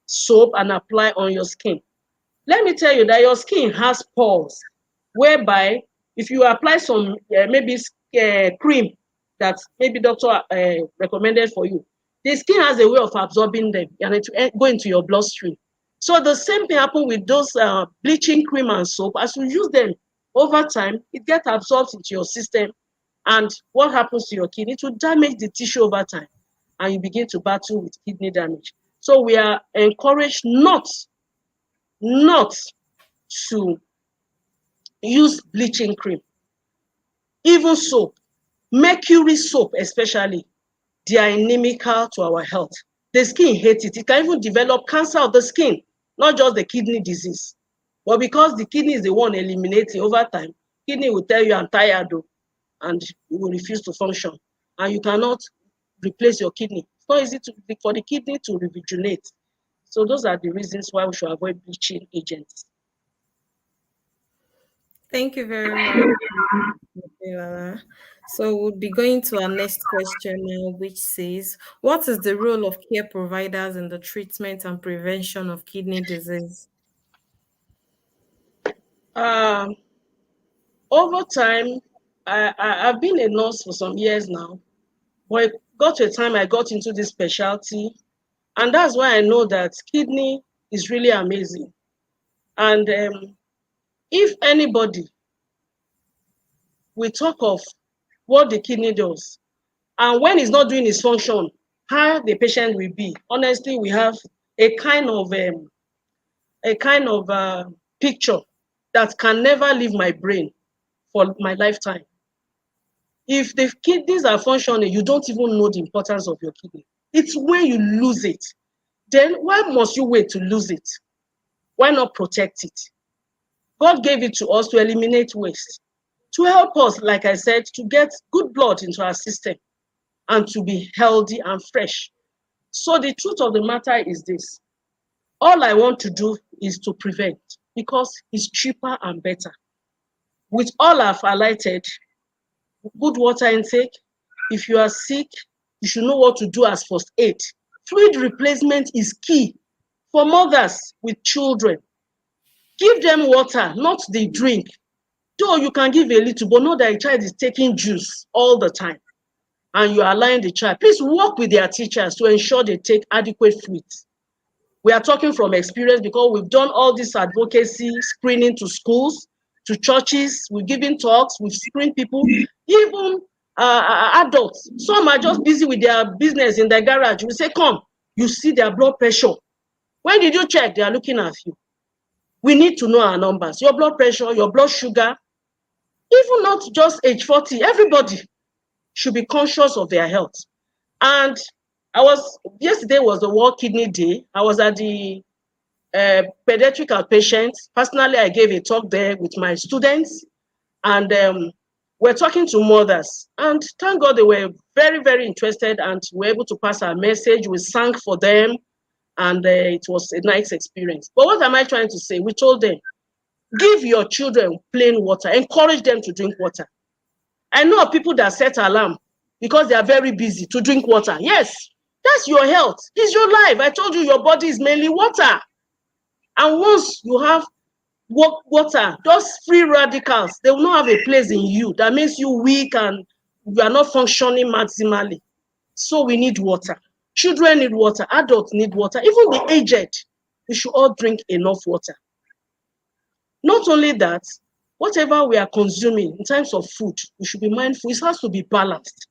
soap, and apply on your skin. Let me tell you that your skin has pores, whereby if you apply some maybe cream that maybe doctor recommended for you, the skin has a way of absorbing them and it go into your bloodstream. So the same thing happens with those bleaching cream and soap. As you use them over time, it gets absorbed into your system. And what happens to your kidney? It will damage the tissue over time and you begin to battle with kidney damage. So we are encouraged not to use bleaching cream, even soap, mercury soap especially, they are inimical to our health. The skin hates it. It can even develop cancer of the skin, not just the kidney disease. But because the kidney is the one eliminating over time, kidney will tell you I'm tired though, and you will refuse to function. And you cannot replace your kidney. It's not easy for the kidney to rejuvenate. So those are the reasons why we should avoid bleaching agents. Thank you very much. Lala. So we'll be going to our next question now, which says, what is the role of care providers in the treatment and prevention of kidney disease? Um, Over time, I've been a nurse for some years now, but it got to a time I got into this specialty, and that's why I know that kidney is really amazing. And if anybody we talk of what the kidney does, and when it's not doing its function, how the patient will be. Honestly, we have a kind of picture that can never leave my brain for my lifetime. If the kidneys are functioning, you don't even know the importance of your kidney. It's when you lose it. Then why must you wait to lose it? Why not protect it? God gave it to us to eliminate waste, to help us, like I said, to get good blood into our system and to be healthy and fresh. So the truth of the matter is this. All I want to do is to prevent because it's cheaper and better. With all I've highlighted, good water intake. If you are sick, you should know what to do as first aid. Fluid replacement is key for mothers with children. Give them water, not the drink. Though you can give a little, but know that a child is taking juice all the time and you are allowing the child. Please work with their teachers to ensure they take adequate fluids. We are talking from experience because we've done all this advocacy screening to schools, to churches, we've given talks, we've screened people, even adults. Some are just busy with their business in their garage. We say, come, you see their blood pressure. When did you check? They are looking at you. We need to know our numbers. Your blood pressure, your blood sugar, even not just age 40, everybody should be conscious of their health. And yesterday was the World Kidney Day. I was at the pediatric outpatient. Personally, I gave a talk there with my students, and we're talking to mothers. And thank God they were very, very interested and were able to pass our message. We sang for them, and it was a nice experience. But what am I trying to say? We told them, give your children plain water. Encourage them to drink water. I know of people that set alarm because they are very busy to drink water. Yes, that's your health. It's your life. I told you your body is mainly water. And once you have water, those free radicals, they will not have a place in you. That makes you weak and you are not functioning maximally. So we need water. Children need water. Adults need water. Even the aged, we should all drink enough water. Not only that, whatever we are consuming in terms of food, we should be mindful. It has to be balanced.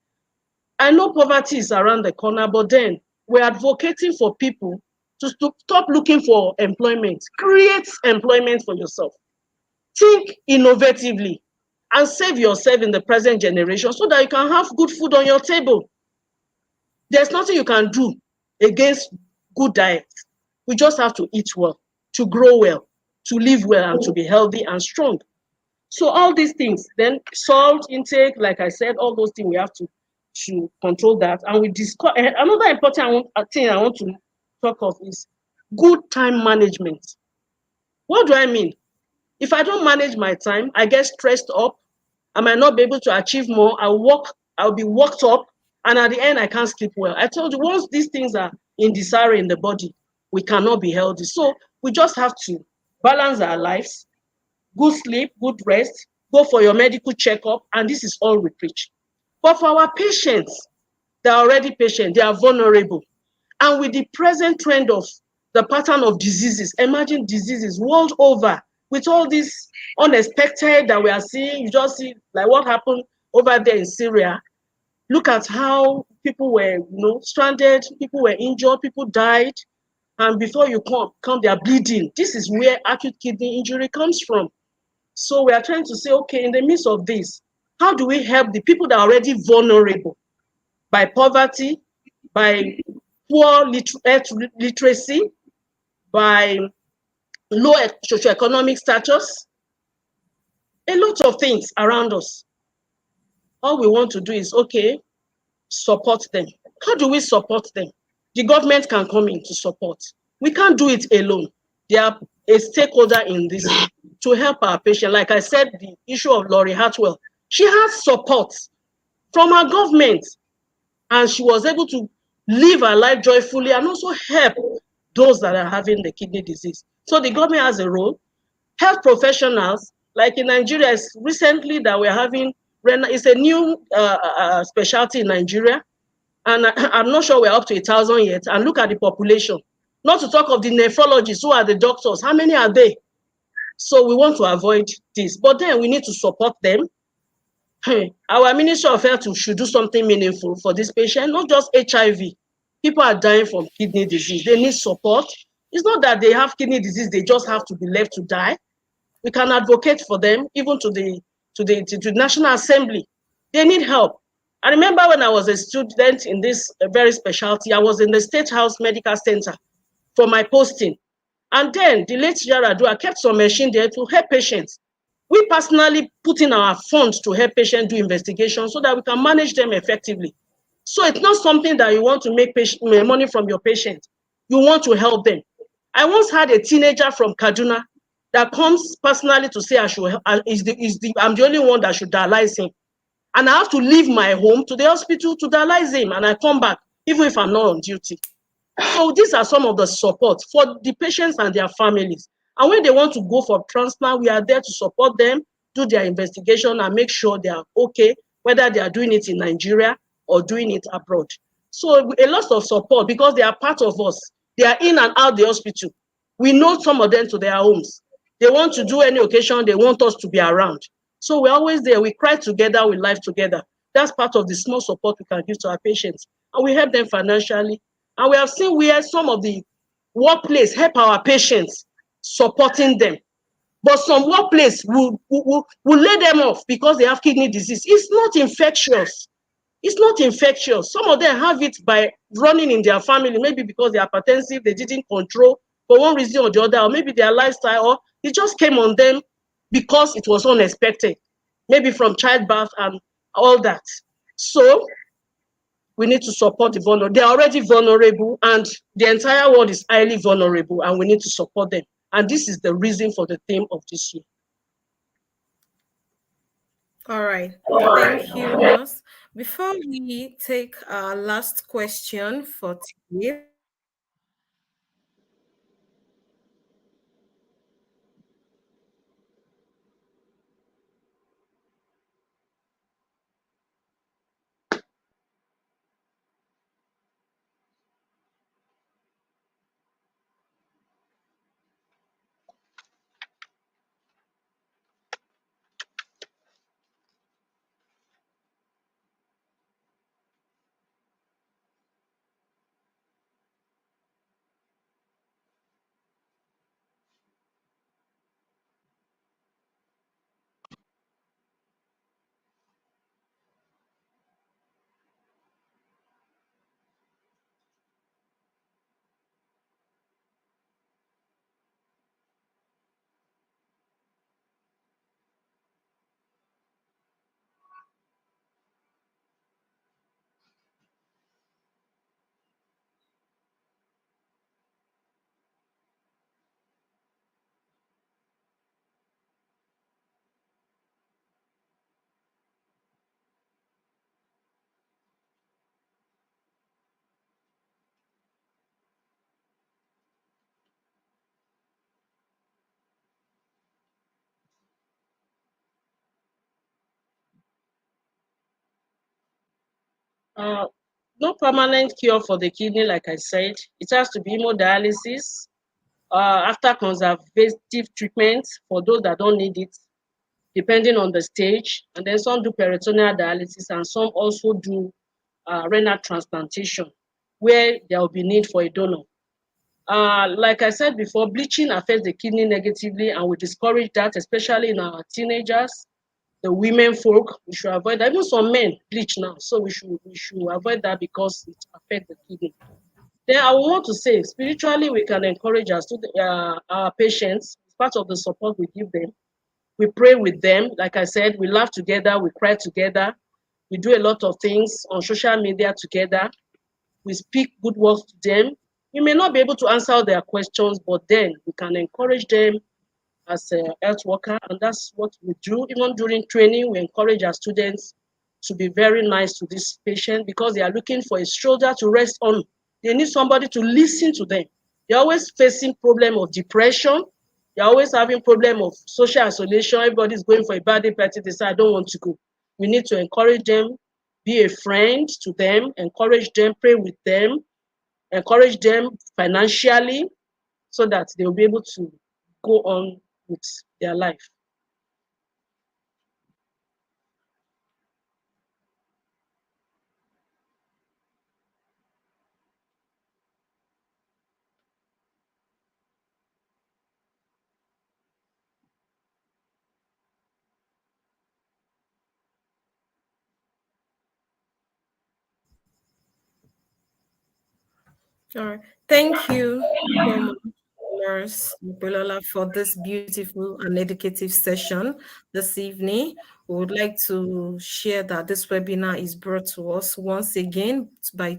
I know poverty is around the corner, but then we're advocating for people to stop looking for employment. Create employment for yourself. Think innovatively and save yourself in the present generation so that you can have good food on your table. There's nothing you can do against good diet. We just have to eat well, to grow well, to live well, and to be healthy and strong. So all these things, then salt intake, like I said, all those things we have to control that. And we discuss another important thing I want to talk of is good time management. What do I mean? If I don't manage my time, I get stressed up. I might not be able to achieve more. I'll be worked up, and at the end, I can't sleep well. I told you, once these things are in disarray in the body, we cannot be healthy. So we just have to balance our lives, good sleep, good rest, go for your medical checkup, and this is all we preach. But for our patients, they're already patient, they are vulnerable. And with the present trend of the pattern of diseases, emerging diseases world over, with all this unexpected that we are seeing, you just see like what happened over there in Syria. Look at how people were, stranded, people were injured, people died, and before you come, they are bleeding. This is where acute kidney injury comes from. So we are trying to say, okay, in the midst of this, how do we help the people that are already vulnerable by poverty, by poor literacy, by low socioeconomic status, a lot of things around us. All we want to do is, okay, support them. How do we support them? The government can come in to support. We can't do it alone. They are a stakeholder in this to help our patient. Like I said, the issue of Laurie Hartwell, she has support from our government, and she was able to live her life joyfully and also help those that are having the kidney disease. So the government has a role. Health professionals, like in Nigeria, it's recently that we're having, it's a new specialty in Nigeria, and I'm not sure we're up to 1,000 yet. And look at the population. Not to talk of the nephrologists, who are the doctors. How many are they? So we want to avoid this. But then we need to support them. Our Ministry of Health should do something meaningful for this patient, not just HIV. People are dying from kidney disease. They need support. It's not that they have kidney disease, they just have to be left to die. We can advocate for them, even to the National Assembly. They need help. I remember when I was a student in this very specialty, I was in the State House Medical Center for my posting. And then the late Yaradua kept some machine there to help patients. We personally put in our funds to help patients do investigations so that we can manage them effectively. So it's not something that you want to make money from your patient. You want to help them. I once had a teenager from Kaduna that comes personally to say I should I'm the only one that should dialyze him. And I have to leave my home to the hospital to dialyze him, and I come back even if I'm not on duty. So these are some of the support for the patients and their families. And when they want to go for transplant, we are there to support them, do their investigation, and make sure they are okay, whether they are doing it in Nigeria or doing it abroad. So a lot of support because they are part of us. They are in and out the hospital. We know some of them to their homes. They want to do any occasion, they want us to be around. So we're always there. We cry together, we live together. That's part of the small support we can give to our patients. And we help them financially. And we have seen where some of the workplace help our patients, supporting them. But some workplace will lay them off because they have kidney disease. It's not infectious. It's not infectious. Some of them have it by running in their family, maybe because they are hypertensive, they didn't control for one reason or the other, or maybe their lifestyle, or it just came on them because it was unexpected, maybe from childbirth and all that. So we need to support the vulnerable. They're already vulnerable, and the entire world is highly vulnerable, and we need to support them. And this is the reason for the theme of this year. All right. Thank you, Nurse. Before we take our last question for today, Uh, no permanent cure for the kidney, like I said. It has to be hemodialysis after conservative treatment for those that don't need it, depending on the stage. And then some do peritoneal dialysis, and some also do renal transplantation, where there will be need for a donor. Like I said before, bleaching affects the kidney negatively, and we discourage that, especially in our teenagers, the women folk. We should avoid that. Even some men bleach now, so we should avoid that because it affects the kidney. Then I want to say, spiritually, we can encourage our patients. It's part of the support we give them. We pray with them. Like I said, we laugh together, we cry together. We do a lot of things on social media together. We speak good words to them. We may not be able to answer their questions, but then we can encourage them as a health worker, and that's what we do. Even during training, we encourage our students to be very nice to this patient because they are looking for a shoulder to rest on. They need somebody to listen to them. They're always facing problem of depression. They're always having problem of social isolation. Everybody's going for a birthday party. They say, I don't want to go. We need to encourage them, be a friend to them, encourage them, pray with them, encourage them financially so that they'll be able to go on with their life. all right. Thank you so much. course, Bilola, for this beautiful and educative session this evening. We would like to share that this webinar is brought to us once again by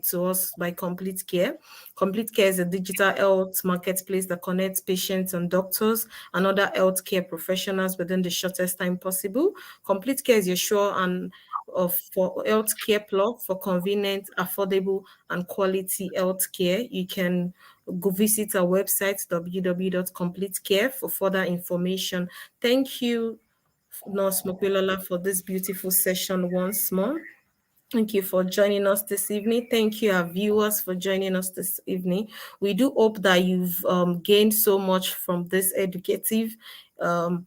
Complete Care. Complete Care is a digital health marketplace that connects patients and doctors and other healthcare professionals within the shortest time possible. Complete Care is your sure and of for healthcare plug for convenient, affordable, and quality healthcare. You can go visit our website www.completecare for further information. Thank you, Nurse Mopilola, for this beautiful session once more. Thank you for joining us this evening. Thank you, our viewers, for joining us this evening. We do hope that you've gained so much from this educative um,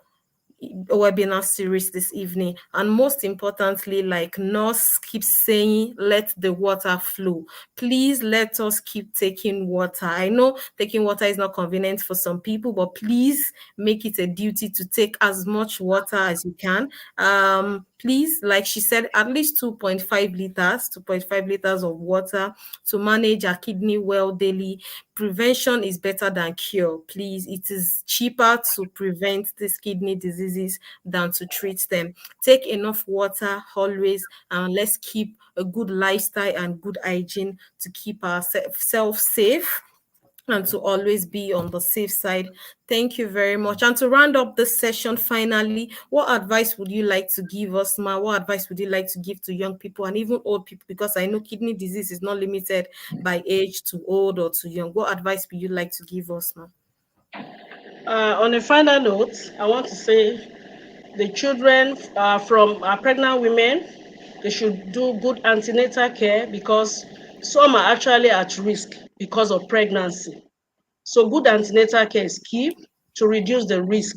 webinar series this evening. And most importantly, like Nurse keeps saying, let the water flow. Please let us keep taking water. I know taking water is not convenient for some people, but please make it a duty to take as much water as you can. Please, like she said, at least 2.5 liters of water to manage our kidney well daily. Prevention is better than cure. Please, it is cheaper to prevent these kidney diseases than to treat them. Take enough water always, and let's keep a good lifestyle and good hygiene to keep ourselves safe and to always be on the safe side. Thank you very much. And to round up this session, finally, what advice would you like to give us, Ma? What advice would you like to give to young people and even old people? Because I know kidney disease is not limited by age to old or to young. What advice would you like to give us, Ma? On a final note, I want to say the children from pregnant women, they should do good antenatal care because some are actually at risk because of pregnancy. So good antenatal care is key to reduce the risk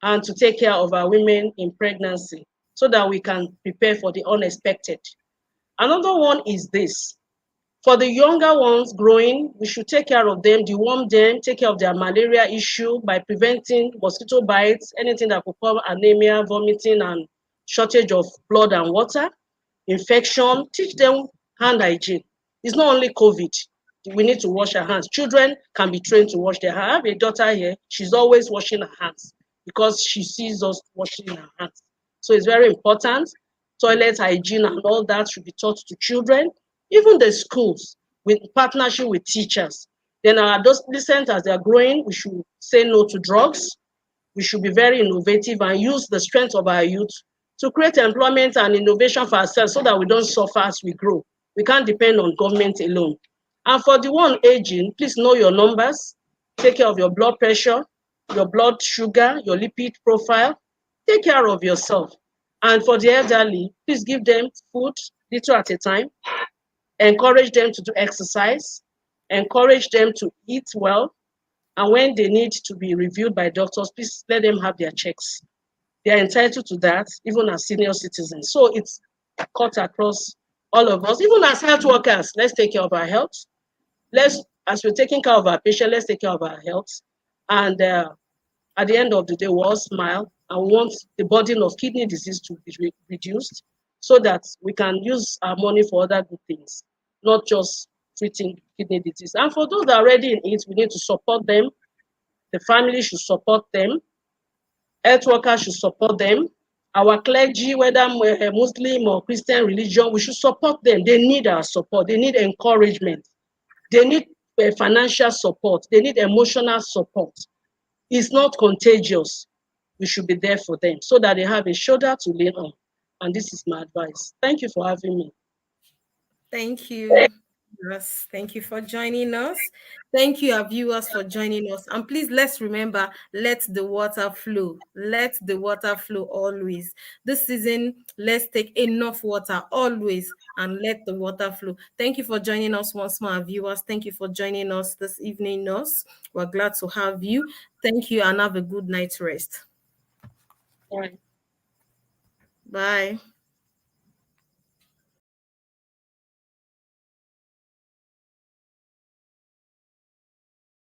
and to take care of our women in pregnancy so that we can prepare for the unexpected. Another one is this. For the younger ones growing, we should take care of them, deworm them, take care of their malaria issue by preventing mosquito bites, anything that could cause anemia, vomiting, and shortage of blood and water, infection. Teach them hand hygiene. It's not only COVID. We need to wash our hands. Children can be trained to wash their hands. I have a daughter here. She's always washing her hands because she sees us washing our hands. So it's very important. Toilet hygiene and all that should be taught to children. Even the schools, with partnership with teachers. Then our adolescents, as they're growing, we should say no to drugs. We should be very innovative and use the strength of our youth to create employment and innovation for ourselves so that we don't suffer as we grow. We can't depend on government alone. And for the one aging, please know your numbers. Take care of your blood pressure, your blood sugar, your lipid profile. Take care of yourself. And for the elderly, please give them food little at a time. Encourage them to do exercise. Encourage them to eat well. And when they need to be reviewed by doctors, please let them have their checks. They are entitled to that, even as senior citizens. So it's cut across all of us. Even as health workers, let's take care of our health. As we're taking care of our patient, let's take care of our health. And at the end of the day, we all smile and we want the burden of kidney disease to be reduced so that we can use our money for other good things, not just treating kidney disease. And for those that are already in it, we need to support them. The family should support them. Health workers should support them. Our clergy, whether Muslim or Christian religion, we should support them. They need our support. They need encouragement. They need financial support. They need emotional support. It's not contagious. We should be there for them so that they have a shoulder to lean on. And this is my advice. Thank you for having me. Thank you. Yes, thank you for joining us. Thank you, our viewers, for joining us. And please, let's remember, let the water flow. Let the water flow always. This season, let's take enough water always and let the water flow. Thank you for joining us once more, our viewers. Thank you for joining us this evening, Nurse. We're glad to have you. Thank you and have a good night's rest. All right. Bye.